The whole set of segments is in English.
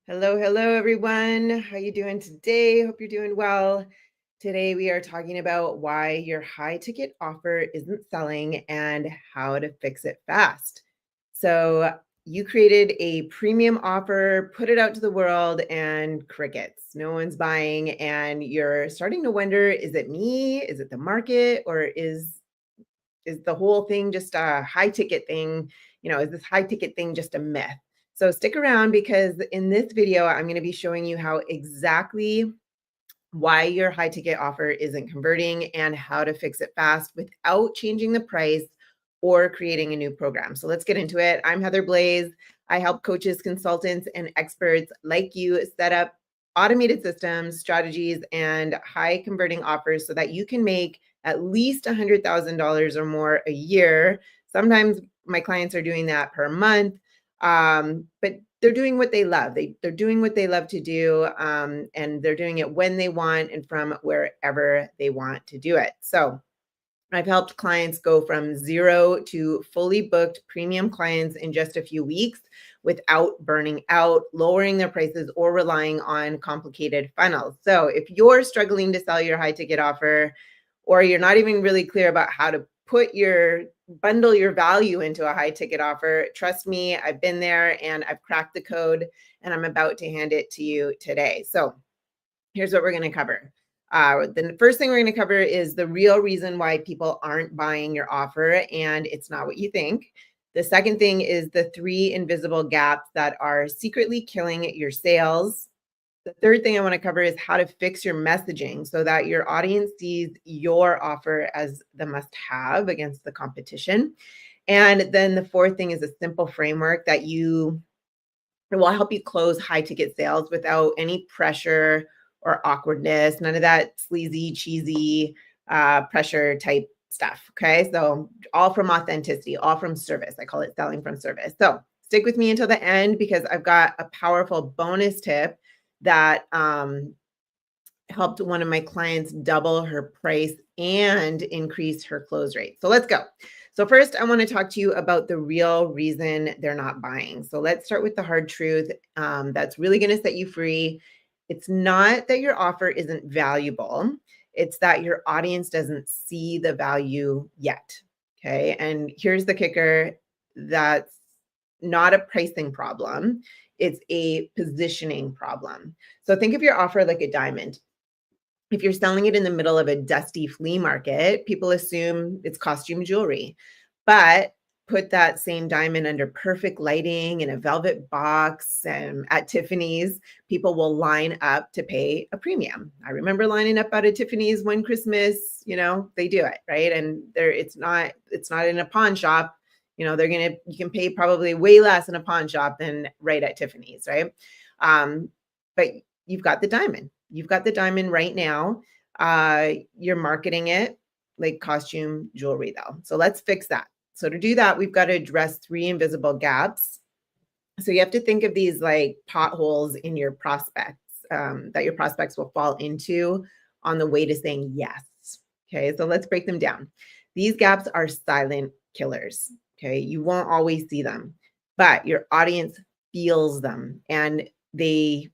Hello, hello, everyone. How you doing today? Hope you're doing well. Today we are talking about why your high ticket offer isn't selling and how to fix it fast. So you created a premium offer, put it out to the world, and crickets. No one's buying, and you're starting to wonder: is it me? Is it the market? Or is the whole thing just a high ticket thing? Is this high ticket thing just a myth? So stick around, because in this video, I'm going to be showing you how exactly why your high ticket offer isn't converting and how to fix it fast without changing the price or creating a new program. So let's get into it. I'm Heather Blaze. I help coaches, consultants, and experts like you set up automated systems, strategies, and high converting offers so that you can make at least $100,000 or more a year. Sometimes my clients are doing that per month, but they're doing what they love. They're doing what they love to do, and they're doing it when they want and from wherever they want to do it. So I've helped clients go from zero to fully booked premium clients in just a few weeks without burning out, lowering their prices, or relying on complicated funnels. So if you're struggling to sell your high ticket offer, or you're not even really clear about how to bundle your value into a high ticket offer, trust me, I've been there and I've cracked the code, and I'm about to hand it to you today. So here's what we're going to cover. The first thing we're going to cover is the real reason why people aren't buying your offer, and it's not what you think. The second thing is the 3 invisible gaps that are secretly killing your sales. The third thing I want to cover is how to fix your messaging so that your audience sees your offer as the must-have against the competition. And then the fourth thing is a simple framework that will help you close high ticket sales without any pressure or awkwardness, none of that sleazy, cheesy pressure type stuff. Okay. So all from authenticity, all from service. I call it selling from service. So stick with me until the end, because I've got a powerful bonus tip that helped one of my clients double her price and increase her close rate. So let's go. So first, I want to talk to you about the real reason they're not buying. So let's start with the hard truth that's really going to set you free. It's not that your offer isn't valuable. It's that your audience doesn't see the value yet. Okay. And here's the kicker: that's not a pricing problem. It's a positioning problem. So think of your offer like a diamond. If you're selling it in the middle of a dusty flea market, people assume it's costume jewelry. But put that same diamond under perfect lighting in a velvet box and at Tiffany's, people will line up to pay a premium. I remember lining up at a Tiffany's one Christmas. They do it, right? And it's not in a pawn shop. You can pay probably way less in a pawn shop than right at Tiffany's, right? But you've got the diamond. You've got the diamond right now. You're marketing it like costume jewelry, though. So let's fix that. So to do that, we've got to address 3 invisible gaps. So you have to think of these like potholes in your prospects that your prospects will fall into on the way to saying yes. Okay, so let's break them down. These gaps are silent killers. Okay, you won't always see them, but your audience feels them, and they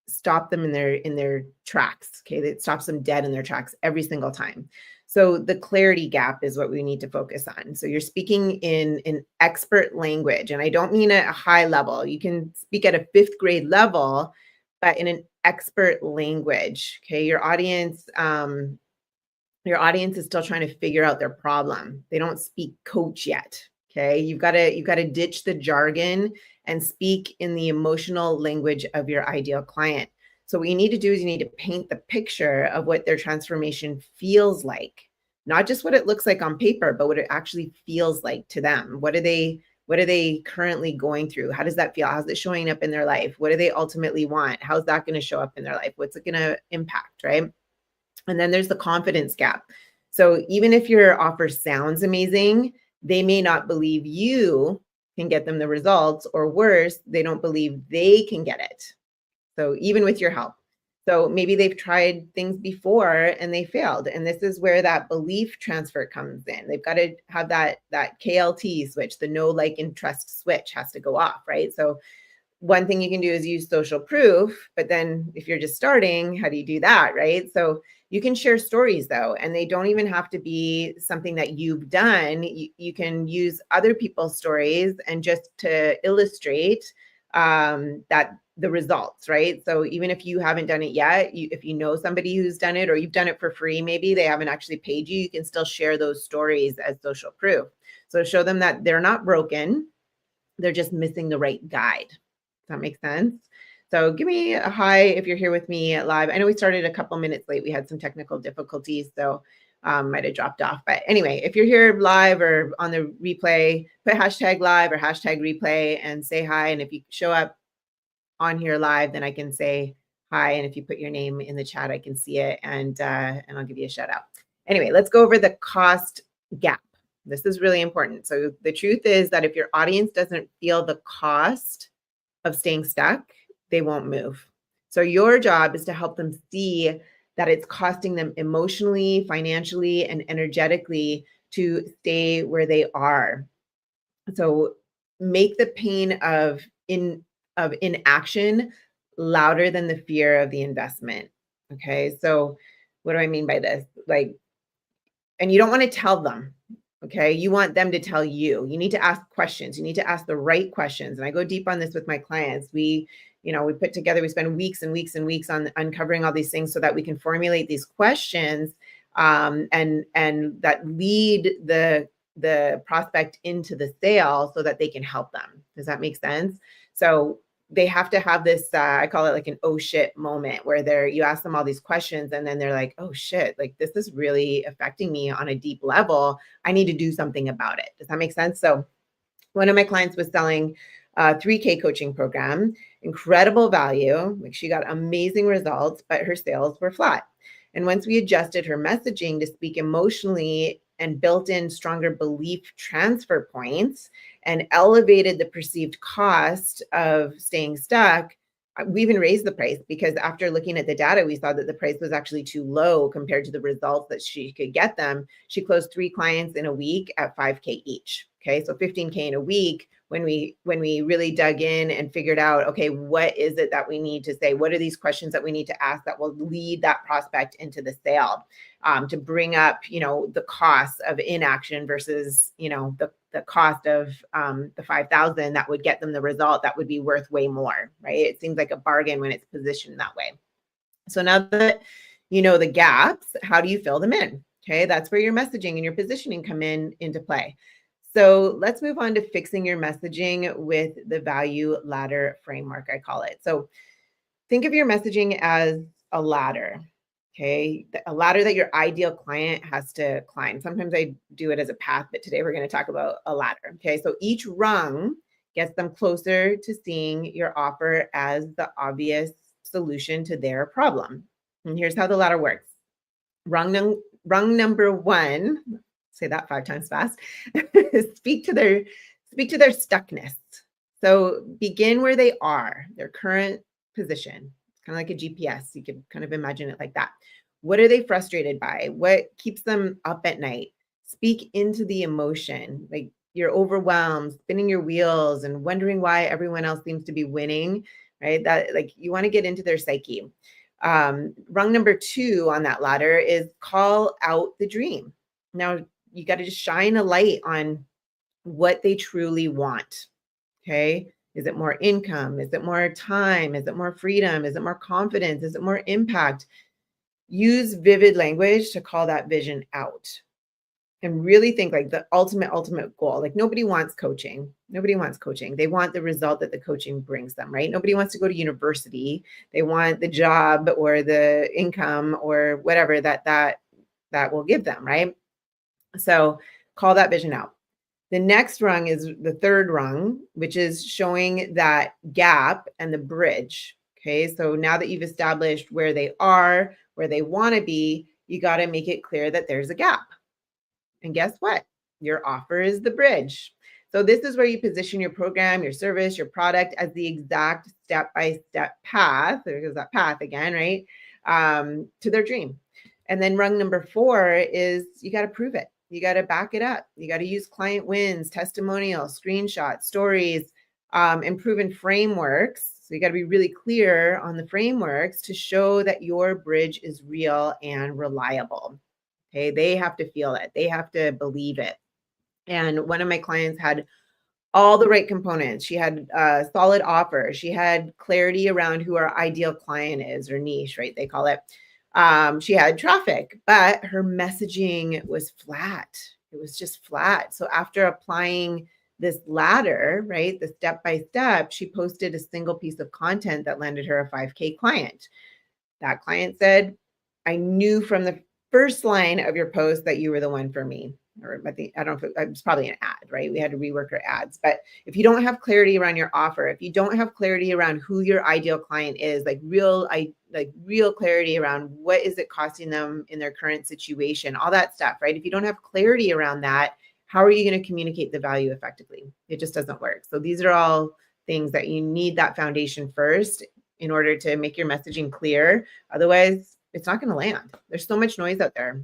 stop them in their tracks. Okay, it stops them dead in their tracks every single time. So the clarity gap is what we need to focus on. So you're speaking in an expert language, and I don't mean at a high level. You can speak at a 5th grade level, but in an expert language. Okay, your audience is still trying to figure out their problem. They don't speak coach yet. Okay, you've got to ditch the jargon and speak in the emotional language of your ideal client. So what you need to do is you need to paint the picture of what their transformation feels like, not just what it looks like on paper, but what it actually feels like to them. What are they currently going through? How does that feel? How's it showing up in their life? What do they ultimately want? How's that going to show up in their life? What's it going to impact, right? And then there's the confidence gap. So even if your offer sounds amazing, they may not believe you can get them the results, or worse, they don't believe they can get it. So even with your help. So maybe they've tried things before and they failed. And this is where that belief transfer comes in. They've got to have that KLT switch, the know, like, and trust switch has to go off, right? So one thing you can do is use social proof, but then if you're just starting, how do you do that, right? So you can share stories though, and they don't even have to be something that you've done. You can use other people's stories and just to illustrate that the results, right? So even if you haven't done it yet, if you know somebody who's done it or you've done it for free, maybe they haven't actually paid you, you can still share those stories as social proof. So show them that they're not broken, they're just missing the right guide. Does that make sense? So give me a hi if you're here with me live. I know we started a couple minutes late. We had some technical difficulties, so might have dropped off. But anyway, if you're here live or on the replay, put hashtag live or hashtag replay and say hi. And if you show up on here live, then I can say hi. And if you put your name in the chat, I can see it and I'll give you a shout out. Anyway, let's go over the cost gap. This is really important. So the truth is that if your audience doesn't feel the cost of staying stuck, they won't move. So your job is to help them see that it's costing them emotionally, financially, and energetically to stay where they are. So make the pain of inaction louder than the fear of the investment. Okay. So what do I mean by this? Like, and you don't want to tell them. Okay. You want them to tell you. You need to ask questions. You need to ask the right questions. And I go deep on this with my clients. We put together, we spend weeks and weeks and weeks on uncovering all these things so that we can formulate these questions and that lead the prospect into the sale so that they can help them. Does that make sense? So they have to have this, I call it like an oh shit moment where you ask them all these questions and then they're like, oh shit, like this is really affecting me on a deep level. I need to do something about it. Does that make sense? So one of my clients was selling a 3K coaching program, incredible value. Like she got amazing results, but her sales were flat. And once we adjusted her messaging to speak emotionally and built in stronger belief transfer points and elevated the perceived cost of staying stuck, we even raised the price because after looking at the data, we saw that the price was actually too low compared to the results that she could get them. She closed 3 clients in a week at 5K each. Okay, so 15K in a week when we really dug in and figured out, okay, what is it that we need to say? What are these questions that we need to ask that will lead that prospect into the sale to bring up, the cost of inaction versus, the cost of the 5,000 that would get them the result that would be worth way more, right? It seems like a bargain when it's positioned that way. So now that you know the gaps, how do you fill them in? Okay, that's where your messaging and your positioning come into play. So let's move on to fixing your messaging with the value ladder framework, I call it. So think of your messaging as a ladder, okay? A ladder that your ideal client has to climb. Sometimes I do it as a path, but today we're going to talk about a ladder, okay? So each rung gets them closer to seeing your offer as the obvious solution to their problem. And here's how the ladder works. Rung number 1, say that 5 times fast, speak to their stuckness. So begin where they are, their current position, kind of like a GPS. You could kind of imagine it like that. What are they frustrated by? What keeps them up at night? Speak into the emotion, like you're overwhelmed, spinning your wheels and wondering why everyone else seems to be winning, right? That like you want to get into their psyche. Rung number 2 on that ladder is call out the dream. Now you got to just shine a light on what they truly want. Okay. Is it more income? Is it more time? Is it more freedom? Is it more confidence? Is it more impact? Use vivid language to call that vision out and really think like the ultimate goal. Like nobody wants coaching. Nobody wants coaching. They want the result that the coaching brings them, right? Nobody wants to go to university. They want the job or the income or whatever that will give them, right? So call that vision out. The next rung is the third rung, which is showing that gap and the bridge. Okay, so now that you've established where they are, where they want to be, you got to make it clear that there's a gap. And guess what? Your offer is the bridge. So this is where you position your program, your service, your product as the exact step-by-step path. There goes that path again, right? To their dream. And then rung number 4 is you got to prove it. You got to back it up. You got to use client wins, testimonials, screenshots, stories, and proven frameworks. So you got to be really clear on the frameworks to show that your bridge is real and reliable. Okay, they have to feel it, they have to believe it. And one of my clients had all the right components. She had a solid offer. She had clarity around who our ideal client is, or niche, right? They call it. She had traffic, but her messaging was flat. It was just flat. So after applying this ladder, right, the step by step, she posted a single piece of content that landed her a 5K client. That client said, I knew from the first line of your post that you were the one for me. Or I don't know if it was probably an ad, right? We had to rework our ads. But if you don't have clarity around your offer, if you don't have clarity around who your ideal client is, like real clarity around what is it costing them in their current situation, all that stuff, right? If you don't have clarity around that, how are you going to communicate the value effectively? It just doesn't work. So these are all things that you need that foundation first in order to make your messaging clear. Otherwise, it's not going to land. There's so much noise out there.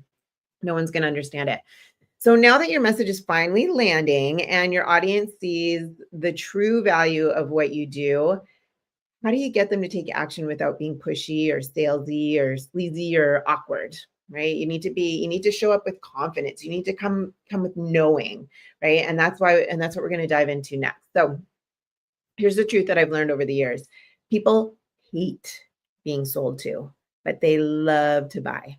No one's going to understand it. So now that your message is finally landing and your audience sees the true value of what you do, how do you get them to take action without being pushy or salesy or sleazy or awkward? Right? You need to show up with confidence. You need to come with knowing, right? And that's what we're going to dive into next. So here's the truth that I've learned over the years. People hate being sold to, but they love to buy.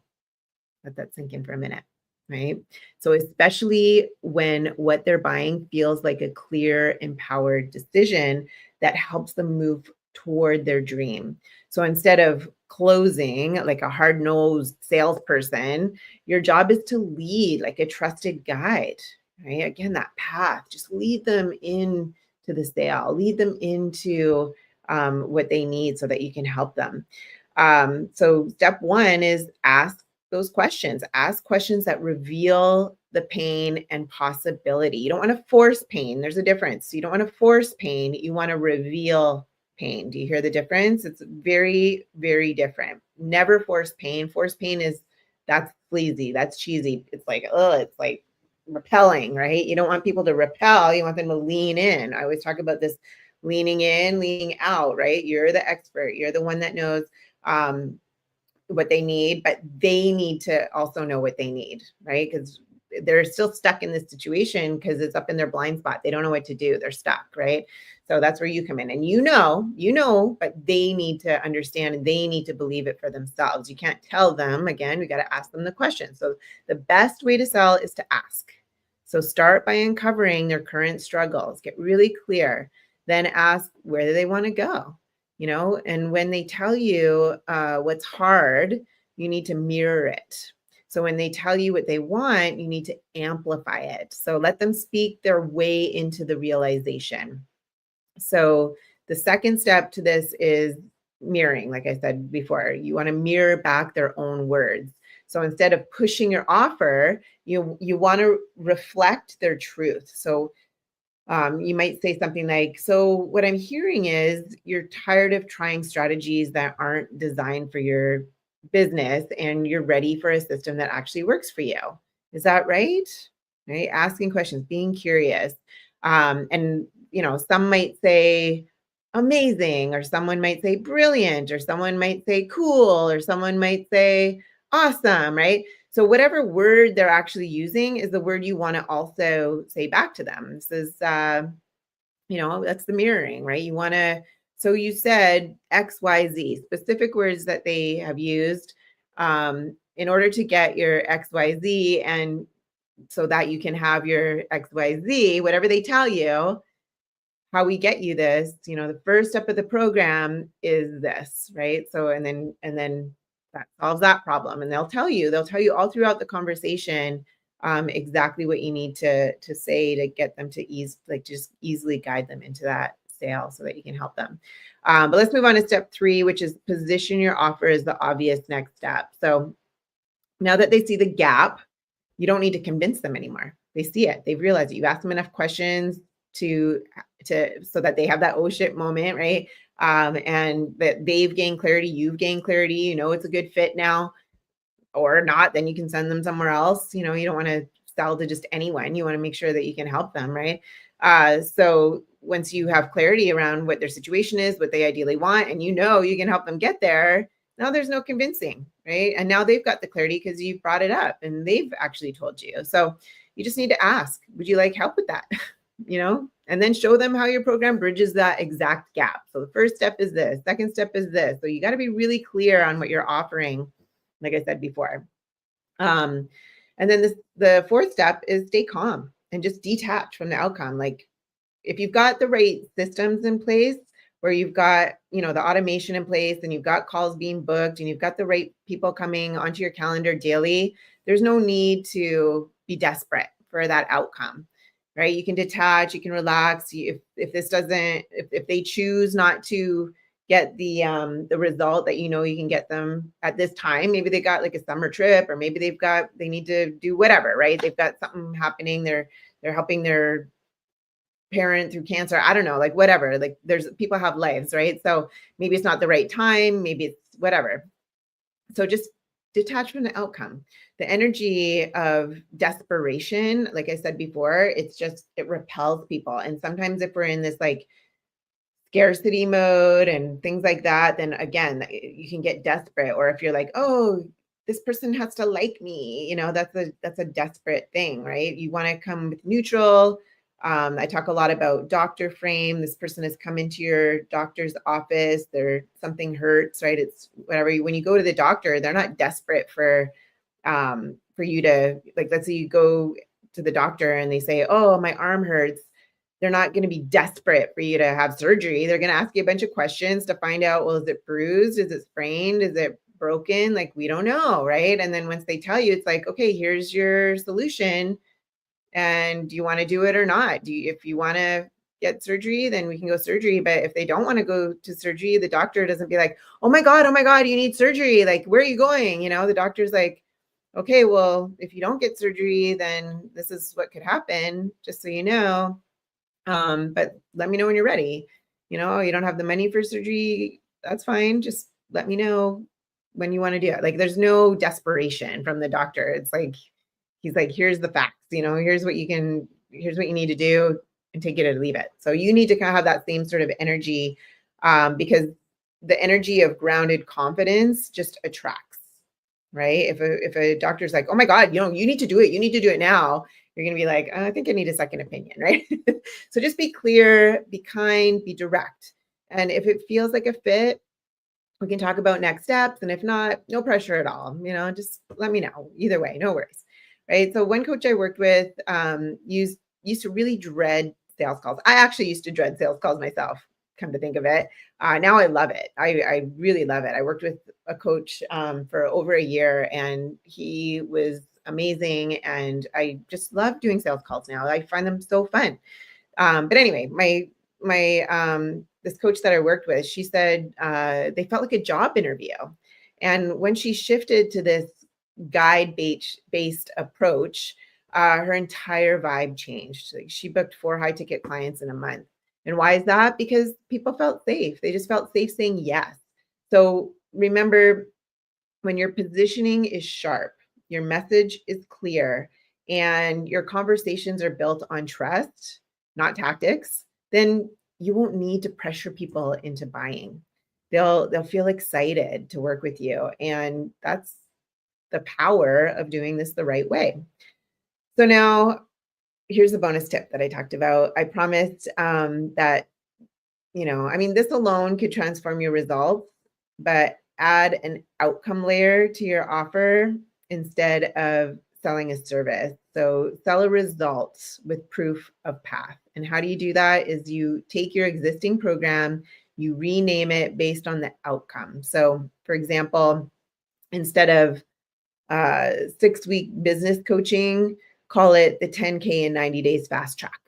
Let that sink in for a minute, right? So especially when what they're buying feels like a clear, empowered decision that helps them move toward their dream. So instead of closing like a hard-nosed salesperson, your job is to lead like a trusted guide, right? Again, that path, just lead them in to the sale, lead them into what they need so that you can help them. So step one is ask those questions. Ask questions that reveal the pain and possibility. You don't want to force pain. There's a difference. You don't want to force pain. You want to reveal pain. Do you hear the difference? It's very, very different. Never force pain. Force pain that's sleazy. That's cheesy. It's like, it's like repelling, right? You don't want people to repel. You want them to lean in. I always talk about this leaning in, leaning out, right? You're the expert. You're the one that knows what they need, but they need to also know what they need, right? Because they're still stuck in this situation because it's up in their blind spot. They don't know what to do. They're stuck, right? So that's where you come in. And you know, but they need to understand and they need to believe it for themselves. You can't tell them. Again, we got to ask them the question. So the best way to sell is to ask. So start by uncovering their current struggles. Get really clear. Then ask, where do they want to go? And when they tell you what's hard, you need to mirror it. So when they tell you what they want, you need to amplify it. So let them speak their way into the realization. So the second step to this is mirroring. Like I said before, you want to mirror back their own words. So instead of pushing your offer, you want to reflect their truth. So you might say something like, so what I'm hearing is you're tired of trying strategies that aren't designed for your business and you're ready for a system that actually works for you. Is that right? Right? Asking questions, being curious. And, some might say amazing, or someone might say brilliant, or someone might say cool, or someone might say awesome, right? So whatever word they're actually using is the word you want to also say back to them. This is, that's the mirroring, right? So you said X, Y, Z, specific words that they have used in order to get your X, Y, Z, and so that you can have your X, Y, Z, whatever they tell you, how we get you this, the first step of the program is this, right? So, and then that solves that problem. And they'll tell you all throughout the conversation exactly what you need to say to get them to just easily guide them into that sale so that you can help them. But let's move on to step 3, which is position your offer as the obvious next step. So now that they see the gap, you don't need to convince them anymore. They see it. They've realized it. You've asked them enough questions so that they have that oh shit moment, right? And that they've gained clarity, you've gained clarity, it's a good fit now or not, then you can send them somewhere else. You don't want to sell to just anyone. You want to make sure that you can help them, right? So once you have clarity around what their situation is, what they ideally want, and you know you can help them get there, now there's no convincing, right? And now they've got the clarity because you've brought it up and they've actually told you. So you just need to ask, would you like help with that? And then show them how your program bridges that exact gap. So the first step is this, second step is this. So you got to be really clear on what you're offering, like I said before. And then the fourth step is stay calm and just detach from the outcome. Like if you've got the right systems in place, where you've got, the automation in place and you've got calls being booked and you've got the right people coming onto your calendar daily, there's no need to be desperate for that outcome, right? You can detach, you can relax. If they choose not to get the result that you can get them at this time, maybe they got like a summer trip, or maybe they need to do whatever, right? They've got something happening. They're helping their parent through cancer. I don't know, like whatever. Like there's people have lives, right? So maybe it's not the right time, maybe it's whatever. So just detach from the outcome. The energy of desperation, like I said before, it repels people. And sometimes if we're in this like scarcity mode and things like that, then again, you can get desperate. Or if you're like, oh, this person has to like me, that's a desperate thing, right? You want to come with neutral. I talk a lot about doctor frame. This person has come into your doctor's office. Something hurts, right? It's whatever. When you go to the doctor, they're not desperate for you to, like, let's say you go to the doctor and they say, oh, my arm hurts. They're not going to be desperate for you to have surgery. They're going to ask you a bunch of questions to find out, well, is it bruised? Is it sprained? Is it broken? Like, we don't know, right? And then once they tell you, it's like, okay, here's your solution. And do you want to do it or not? If you want to get surgery, then we can go surgery. But if they don't want to go to surgery, the doctor doesn't be like, oh my God, you need surgery. Like, where are you going? The doctor's like, okay, well, if you don't get surgery, then this is what could happen, just so you know. But let me know when you're ready. You don't have the money for surgery, that's fine. Just let me know when you want to do it. Like, there's no desperation from the doctor. It's like, he's like, here's the facts, here's what you need to do, and take it or leave it. So you need to kind of have that same sort of energy, because the energy of grounded confidence just attracts, right? If a doctor's like, oh my God, you need to do it. You need to do it now. You're going to be like, I think I need a second opinion, right? So just be clear, be kind, be direct. And if it feels like a fit, we can talk about next steps. And if not, no pressure at all. Just let me know. Either way, no worries, right? So one coach I worked with used to really dread sales calls. I actually used to dread sales calls myself, come to think of it. Now I love it. I really love it. I worked with a coach for over a year, and he was amazing. And I just love doing sales calls now. I find them so fun. But anyway, this coach that I worked with, she said they felt like a job interview. And when she shifted to this guide-based approach, her entire vibe changed. Like, she booked 4 high-ticket clients in a month. And why is that? Because people felt safe. They just felt safe saying yes. So remember, when your positioning is sharp, your message is clear, and your conversations are built on trust, not tactics, then you won't need to pressure people into buying. They'll feel excited to work with you. And that's the power of doing this the right way. So now here's a bonus tip that I talked about. I promised that, this alone could transform your results, but add an outcome layer to your offer instead of selling a service. So sell a result with proof of path. And how do you do that? Is you take your existing program, you rename it based on the outcome. So for example, instead of 6-week business coaching, call it the 10K in 90 days fast track.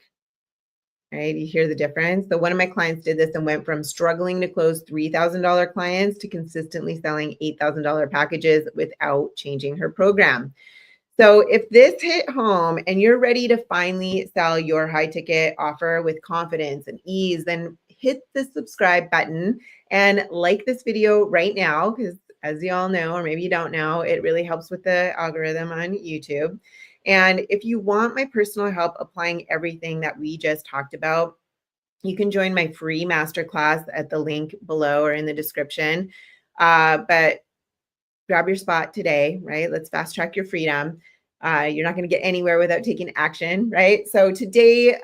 Right? You hear the difference? So one of my clients did this and went from struggling to close $3,000 clients to consistently selling $8,000 packages without changing her program. So if this hit home and you're ready to finally sell your high ticket offer with confidence and ease, then hit the subscribe button and like this video right now, because as you all know, or maybe you don't know, it really helps with the algorithm on YouTube. And if you want my personal help applying everything that we just talked about You can join my free masterclass at the link below or in the description. But grab your spot today, right? Let's fast track your freedom. You're not going to get anywhere without taking action, right? So today,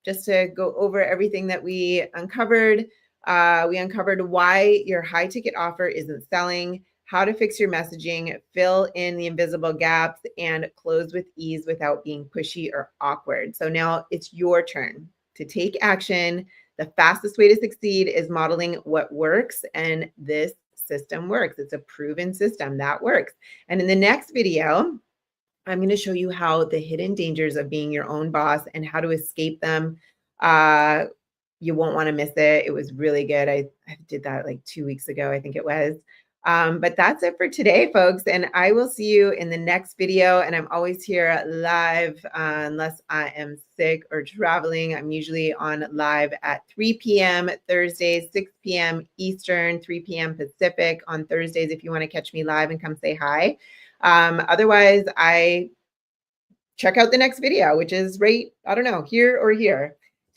just to go over everything that we uncovered why your high ticket offer isn't selling, how to fix your messaging, fill in the invisible gaps, and close with ease without being pushy or awkward. So now it's your turn to take action. The fastest way to succeed is modeling what works, and this system works. It's a proven system that works. And in the next video, I'm going to show you how the hidden dangers of being your own boss and how to escape them. You won't want to miss it. It was really good. I did that like 2 weeks ago, I think it was. But that's it for today, folks. And I will see you in the next video. And I'm always here live unless I am sick or traveling. I'm usually on live at 3 p.m. Thursdays, 6 p.m. Eastern, 3 p.m. Pacific on Thursdays if you want to catch me live and come say hi. Otherwise, I check out the next video, which is right, I don't know, here or here.